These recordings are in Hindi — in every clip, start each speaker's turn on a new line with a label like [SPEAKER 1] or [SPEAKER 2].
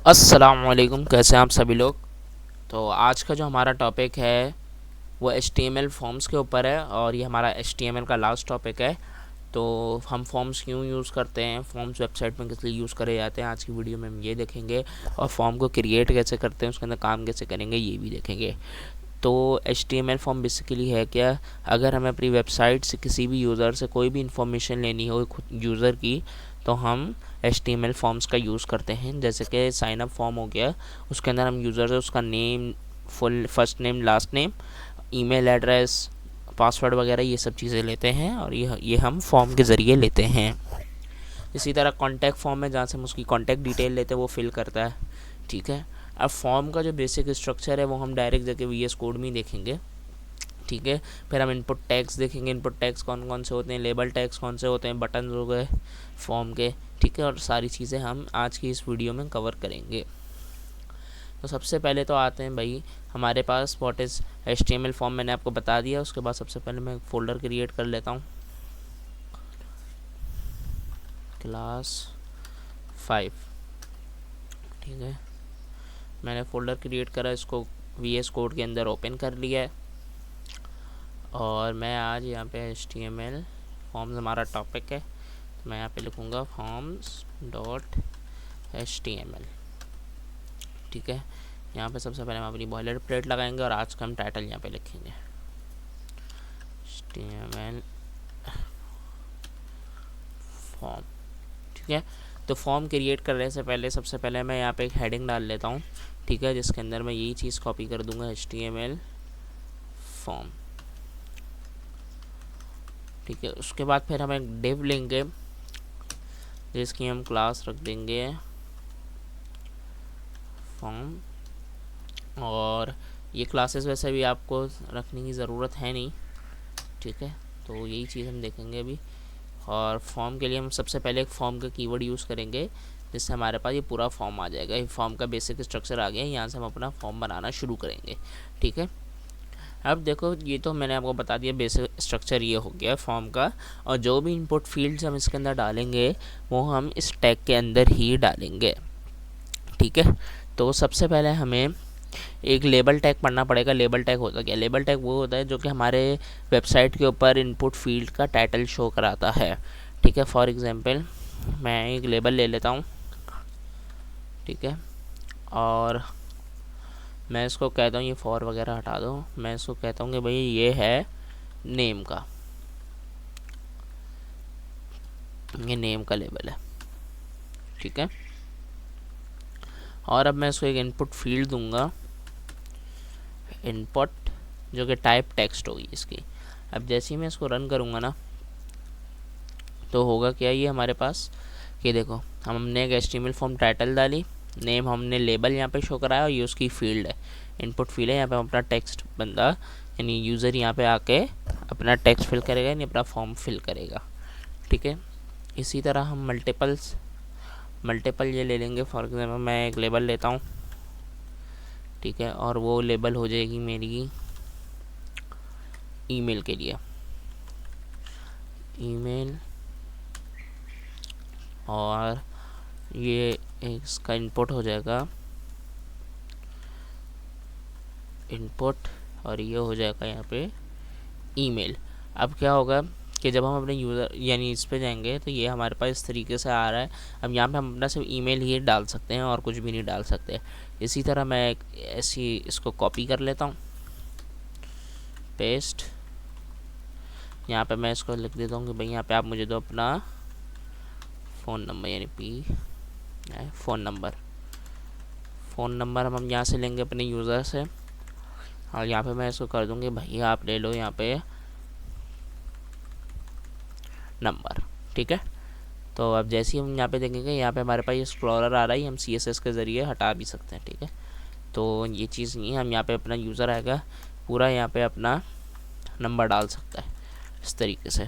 [SPEAKER 1] अस्सलामुअलैकुम, कैसे हैं आप सभी लोग। तो आज का जो हमारा टॉपिक है वो HTML फॉर्म्स के ऊपर है और ये हमारा HTML का लास्ट टॉपिक है। तो हम फॉर्म्स क्यों यूज़ करते हैं, फॉर्म्स वेबसाइट में किस लिए यूज़ करे जाते हैं, आज की वीडियो में हम ये देखेंगे। और फॉर्म को क्रिएट कैसे करते हैं, उसके अंदर काम कैसे करेंगे, ये भी देखेंगे। तो HTML फॉर्म बेसिकली है क्या, अगर हमें अपनी वेबसाइट से किसी भी यूज़र से कोई भी इंफॉर्मेशन लेनी हो खुद यूज़र की, तो हम HTML फॉर्म्स का यूज़ करते हैं। जैसे कि साइन अप फॉर्म हो गया, उसके अंदर हम यूज़र से उसका name, full first name, last name, email address, password वगैरह ये सब चीज़ें लेते हैं और ये हम फॉर्म के ज़रिए लेते हैं। इसी तरह कॉन्टैक्ट फॉर्म है, जहाँ से हम उसकी कॉन्टैक्ट डिटेल लेते हैं, वो फिल करता है। ठीक है। अब फॉर्म का जो बेसिक स्ट्रक्चर है वो हम डायरेक्ट जाके VS कोड में ही देखेंगे। ठीक है। फिर हम इनपुट टैग्स देखेंगे, इनपुट टैग्स कौन कौन से होते हैं, लेबल टैग्स कौन से होते हैं, बटन हो गए फॉर्म के। ठीक है। और सारी चीज़ें हम आज की इस वीडियो में कवर करेंगे। तो सबसे पहले तो आते हैं भाई हमारे पास व्हाट इज़ HTML फॉर्म, मैंने आपको बता दिया। उसके बाद सबसे पहले मैं एक फ़ोल्डर क्रिएट कर लेता हूँ, क्लास 5। ठीक है। मैंने फ़ोल्डर क्रिएट करा, इसको VS कोड के अंदर ओपन कर लिया है। और मैं आज यहाँ पे HTML फॉर्म्स हमारा टॉपिक है, तो मैं यहाँ पे लिखूँगा forms.html। ठीक है। यहाँ पे सबसे पहले हम अपनी बॉयलर प्लेट लगाएंगे और आज का हम टाइटल यहाँ पे लिखेंगे HTML फॉर्म। ठीक है। तो फॉर्म क्रिएट करने से पहले सबसे पहले मैं यहाँ पे एक हेडिंग डाल लेता हूँ। ठीक है। जिसके अंदर मैं यही चीज़ कॉपी कर दूँगा, HTML फॉर्म। ठीक है। उसके बाद फिर हम एक डिव लेंगे जिसकी हम क्लास रख देंगे फॉर्म। और ये क्लासेस वैसे भी आपको रखने की ज़रूरत है नहीं। ठीक है। तो यही चीज़ हम देखेंगे अभी। और फॉर्म के लिए हम सबसे पहले एक फॉर्म का कीवर्ड यूज़ करेंगे, जिससे हमारे पास ये पूरा फॉर्म आ जाएगा। ये फॉर्म का बेसिक स्ट्रक्चर आ गया, यहाँ से हम अपना फॉर्म बनाना शुरू करेंगे। ठीक है। अब देखो, ये तो मैंने आपको बता दिया, बेसिक स्ट्रक्चर ये हो गया फॉर्म का। और जो भी इनपुट फील्ड्स हम इसके अंदर डालेंगे वो हम इस टैग के अंदर ही डालेंगे। ठीक है। तो सबसे पहले हमें एक लेबल टैग पढ़ना पड़ेगा। लेबल टैग होता क्या, लेबल टैग वो होता है जो कि हमारे वेबसाइट के ऊपर इनपुट फील्ड का टाइटल शो कराता है। ठीक है। फॉर एग्जांपल मैं एक लेबल ले लेता हूँ। ठीक है। और मैं इसको कहता हूँ, ये फॉर वगैरह हटा दो, मैं इसको कहता हूँ कि भाई ये है नेम का, ये नेम का लेबल है। ठीक है। और अब मैं इसको एक इनपुट फील्ड दूंगा, इनपुट, जो कि टाइप टेक्स्ट होगी इसकी। अब जैसे ही मैं इसको रन करूँगा ना, तो होगा क्या, ये हमारे पास कि देखो हमने एक HTML फॉर्म टाइटल डाली, नेम हमने लेबल यहाँ पे शो कराया और ये उसकी फील्ड है, इनपुट फील्ड है। यहाँ पे हम अपना टेक्स्ट बंदा यानी यूज़र यहाँ पे आके अपना टेक्स्ट फिल करेगा, यानी अपना फॉर्म फिल करेगा। ठीक है। इसी तरह हम मल्टीपल ये ले लेंगे। फॉर एग्जाम्पल मैं एक लेबल लेता हूँ। ठीक है। और वो लेबल हो जाएगी मेरी ईमेल के लिए, ईमेल। और ये इसका इनपुट हो जाएगा इनपुट, और ये हो जाएगा यहाँ पे ईमेल। अब क्या होगा कि जब हम अपने यूज़र यानी इस पे जाएंगे तो ये हमारे पास इस तरीके से आ रहा है। अब यहाँ पे हम अपना सिर्फ ईमेल ही डाल सकते हैं और कुछ भी नहीं डाल सकते। इसी तरह मैं एक ऐसी इसको कॉपी कर लेता हूँ, पेस्ट। यहाँ पे मैं इसको लिख देता हूँ कि भाई यहाँ पे आप मुझे दो अपना फ़ोन नंबर, यानी फ़ोन नंबर हम यहाँ से लेंगे अपने यूज़र से। और यहाँ पे मैं इसको कर दूँगी भाई आप ले लो यहाँ पे नंबर। ठीक है। तो अब जैसे ही हम यहाँ पे देखेंगे, यहाँ पे हमारे पास ये एक्सप्लोरर आ रहा है, हम CSS के ज़रिए हटा भी सकते हैं। ठीक है। तो ये चीज़ नहीं है, हम यहाँ पे अपना यूज़र आएगा पूरा यहाँ पे अपना नंबर डाल सकता है इस तरीके से।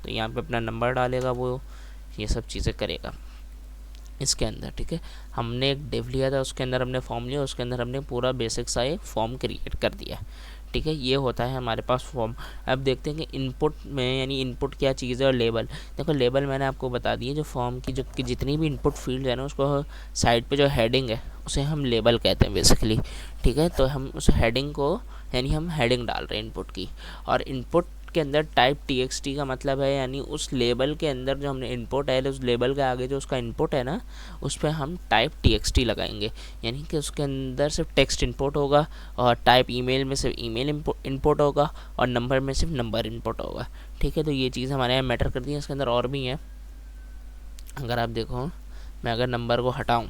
[SPEAKER 1] तो यहाँ पे अपना नंबर डालेगा, वो ये सब चीज़ें करेगा इसके अंदर। ठीक है। हमने एक डिव लिया था, उसके अंदर हमने फॉर्म लिया, उसके अंदर हमने पूरा बेसिक सा एक फॉर्म क्रिएट कर दिया। ठीक है, ये होता है हमारे पास फॉर्म। अब देखते हैं कि इनपुट में, यानी इनपुट क्या चीज़ है और लेबल। देखो लेबल मैंने आपको बता दी है, जो फॉर्म की जो कि जितनी भी इनपुट फील्ड है ना, उसको साइड पे जो हेडिंग है उसे हम लेबल कहते हैं बेसिकली। ठीक है, तो हम उस हेडिंग को, यानी हम हेडिंग डाल रहे हैं इनपुट की, और इनपुट के अंदर टाइप txt का मतलब है, यानी उस लेबल के अंदर जो हमने इनपुट है, उस लेबल के आगे जो उसका इनपुट है ना, उस पर हम टाइप txt लगाएंगे, यानी कि उसके अंदर सिर्फ टेक्स्ट इनपुट होगा, और टाइप ईमेल में सिर्फ ईमेल इनपुट होगा, और नंबर में सिर्फ नंबर इनपुट होगा। ठीक है, तो ये चीज़ हमारे यहाँ मैटर करती है। इसके अंदर और भी है, अगर आप देखो, मैं अगर नंबर को हटाऊँ,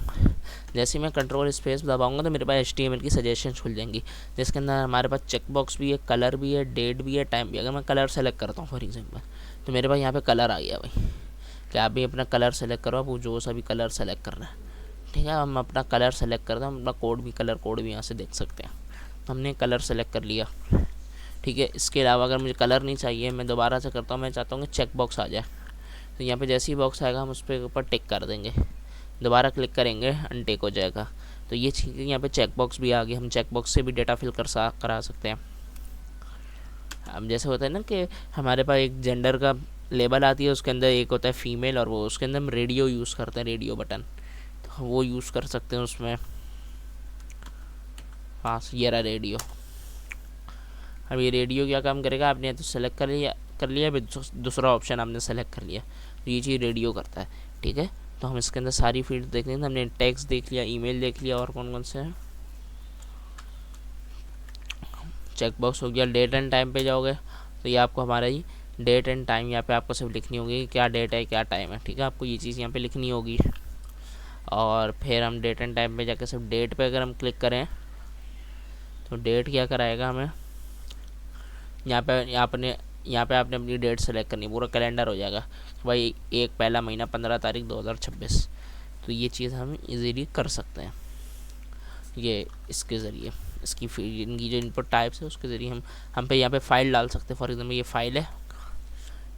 [SPEAKER 1] जैसे ही मैं कंट्रोल स्पेस दबाऊंगा तो मेरे पास HTML की सजेशन खुल जाएंगी, जिसके अंदर हमारे पास चेक बॉक्स भी है, कलर भी है, डेट भी है, टाइम भी है। अगर मैं कलर सेलेक्ट करता हूँ फॉर एग्जांपल, तो मेरे पास यहाँ पे कलर आ गया भाई। क्या आप भी अपना कलर सेलेक्ट करो, आप जो सा भी कलर सेलेक्ट कर रहे हैं। ठीक है, हम अपना कलर सेलेक्ट करते हैं, हम अपना कोड भी, कलर कोड भी यहाँ से देख सकते हैं। हमने कलर सेलेक्ट कर लिया। ठीक है, इसके अलावा अगर मुझे कलर नहीं चाहिए, मैं दोबारा से करता हूँ, मैं चाहता हूँ कि चेक बॉक्स आ जाए, तो यहाँ पे जैसे ही बॉक्स आएगा हम उस पर ऊपर टिक कर देंगे, दोबारा क्लिक करेंगे अनटिक हो जाएगा। तो ये चीज़, यहाँ पे चेक बॉक्स भी आ गई, हम चेक बॉक्स से भी डेटा फिल करा सकते हैं। अब जैसे होता है ना कि हमारे पास एक जेंडर का लेबल आती है, उसके अंदर एक होता है फीमेल, और वो उसके अंदर हम रेडियो यूज़ करते हैं, रेडियो बटन, तो वो यूज़ कर सकते हैं उसमें। हाँ, ये रहा रेडियो। अब ये रेडियो क्या काम करेगा, आपने तो सेलेक्ट कर लिया दूसरा ऑप्शन आपने सेलेक्ट कर लिया, तो ये चीज़ रेडियो करता है। ठीक है, तो हम इसके अंदर सारी फील्ड देख लेंगे। हमने टेक्स्ट देख लिया, ईमेल देख लिया, और कौन कौन से हैं, चेक बॉक्स हो गया। डेट एंड टाइम पे जाओगे तो ये आपको हमारा ही डेट एंड टाइम, यहाँ पे आपको सिर्फ लिखनी होगी कि क्या डेट है क्या टाइम है। ठीक है, आपको ये चीज़ यहाँ पे लिखनी होगी। और फिर हम डेट एंड टाइम पे जाकर सिर्फ डेट पे अगर हम क्लिक करें तो डेट क्या कराएगा हमें, यहाँ पे आपने अपनी डेट सेलेक्ट करनी, पूरा कैलेंडर हो जाएगा भाई, 1 महीना 15 तारीख 2026। तो ये चीज़ हम इजीली कर सकते हैं ये इसके ज़रिए, इनकी जो इनपुट टाइप्स है उसके ज़रिए हम पे यहाँ पे फाइल डाल सकते हैं। फॉर एग्जांपल ये फाइल है,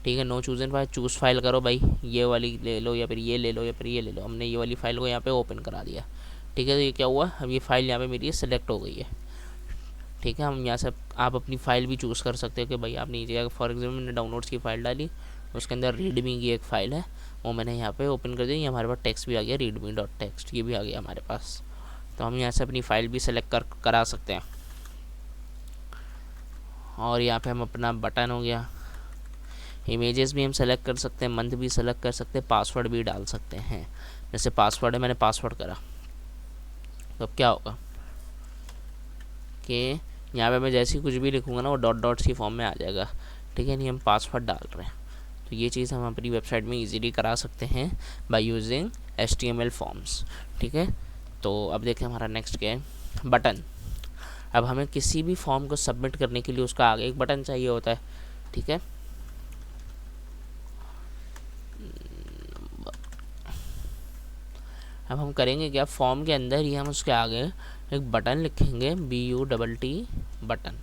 [SPEAKER 1] ठीक है, no choose in file, choose file करो भाई, ये वाली ले लो या फिर ये ले लो या फिर ये ले लो। हमने ये वाली फ़ाइल को यहाँ पे ओपन करा दिया। ठीक है, तो ये क्या हुआ, अब ये फ़ाइल यहाँ पे मेरी सेलेक्ट हो गई है। ठीक है, हम यहाँ से आप अपनी फ़ाइल भी चूज़ कर सकते हो कि भाई आपने ये, फॉर एग्जाम्पल मैंने डाउनलोड्स की फ़ाइल डाली, उसके अंदर रीडमी की एक फ़ाइल है, वो मैंने यहाँ पे ओपन कर दी। ये हमारे पास टेक्स्ट भी आ गया, readme.txt, ये भी आ गया हमारे पास। तो हम यहाँ से अपनी फ़ाइल भी सेलेक्ट करा सकते हैं। और यहाँ पे हम अपना बटन हो गया, इमेजेस भी हम सेलेक्ट कर सकते हैं, मंथ भी सेलेक्ट कर सकते हैं, पासवर्ड भी डाल सकते हैं। जैसे पासवर्ड है, मैंने पासवर्ड करा, तो अब क्या होगा कि यहाँ पे मैं जैसे ही कुछ भी लिखूँगा ना, वो डॉट्स की फॉर्म में आ जाएगा। ठीक है, नहीं हम पासवर्ड डाल रहे हैं। तो ये चीज़ हम अपनी वेबसाइट में इजीली करा सकते हैं बाय यूजिंग HTML फॉर्म्स। ठीक है, तो अब देखें हमारा नेक्स्ट क्या है, बटन। अब हमें किसी भी फॉर्म को सबमिट करने के लिए उसका आगे एक बटन चाहिए होता है। ठीक है, अब हम करेंगे क्या, फॉर्म के अंदर ही हम उसके आगे एक बटन लिखेंगे, BUTT बटन।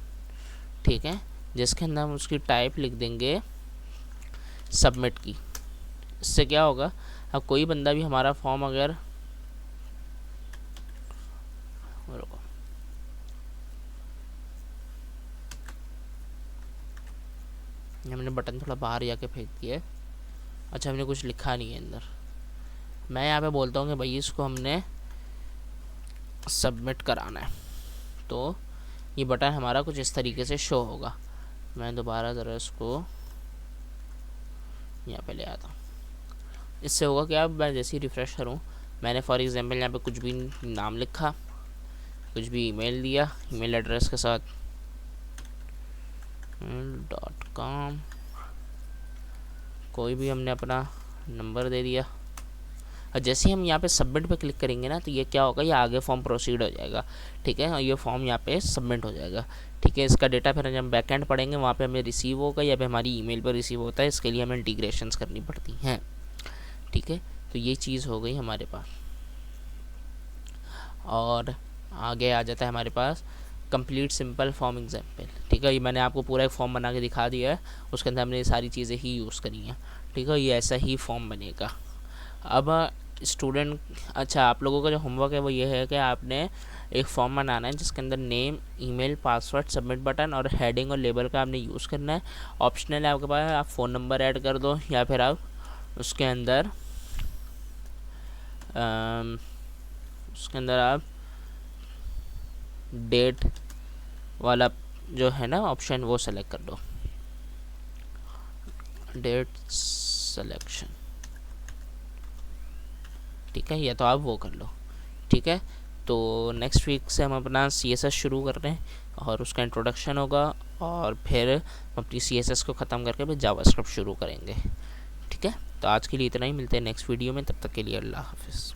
[SPEAKER 1] ठीक है, जिसके अंदर हम उसकी टाइप लिख देंगे सबमिट की। इससे क्या होगा, अब कोई बंदा भी हमारा फॉर्म अगर, हमने बटन थोड़ा बाहर जाके फेंक दिया। अच्छा, हमने कुछ लिखा नहीं है अंदर। मैं यहाँ पे बोलता हूँ कि भाई इसको हमने सबमिट कराना है, तो ये बटन हमारा कुछ इस तरीके से शो होगा। मैं दोबारा ज़रा इसको यहाँ पे ले आता हूँ। इससे होगा क्या, मैं जैसे ही रिफ़्रेश करूँ, मैंने फॉर एग्जांपल यहाँ पे कुछ भी नाम लिखा, कुछ भी ईमेल दिया, ईमेल एड्रेस के साथ .com, कोई भी हमने अपना नंबर दे दिया, और जैसे ही हम यहाँ पे सबमिट पे क्लिक करेंगे ना, तो ये क्या होगा, ये आगे फॉर्म प्रोसीड हो जाएगा। ठीक है, और ये फॉर्म यहाँ पे सबमिट हो जाएगा। ठीक है, इसका डेटा फिर जब बैकएंड पढ़ेंगे वहाँ पे हमें रिसीव होगा या फिर हमारी ईमेल पर रिसीव होता है, इसके लिए हमें इंटीग्रेशंस करनी पड़ती हैं। ठीक है, तो ये चीज़ हो गई हमारे पास। और आगे आ जाता है हमारे पास कंप्लीट सिंपल फॉर्म एग्जाम्पल। ठीक है, ये मैंने आपको पूरा एक फॉर्म बना के दिखा दिया है, उसके अंदर हमने ये सारी चीज़ें ही यूज़ करी हैं। ठीक है, ये ऐसा ही फॉर्म बनेगा। अब स्टूडेंट, अच्छा आप लोगों का जो होमवर्क है वो ये है कि आपने एक फॉर्म बनाना है जिसके अंदर name, email, password, submit button और हेडिंग और लेबल का आपने यूज़ करना है। ऑप्शनल है आपके पास, आप फ़ोन नंबर ऐड कर दो या फिर आप उसके अंदर उसके अंदर आप डेट वाला जो है ना ऑप्शन वो सेलेक्ट कर दो, डेट सिलेक्शन, ठीक है, या तो आप वो कर लो। ठीक है, तो नेक्स्ट वीक से हम अपना CSS शुरू कर रहे हैं और उसका इंट्रोडक्शन होगा, और फिर हम अपनी CSS को ख़त्म करके फिर जावास्क्रिप्ट शुरू करेंगे। ठीक है, तो आज के लिए इतना ही, मिलते हैं नेक्स्ट वीडियो में, तब तक के लिए अल्लाह हाफिज़।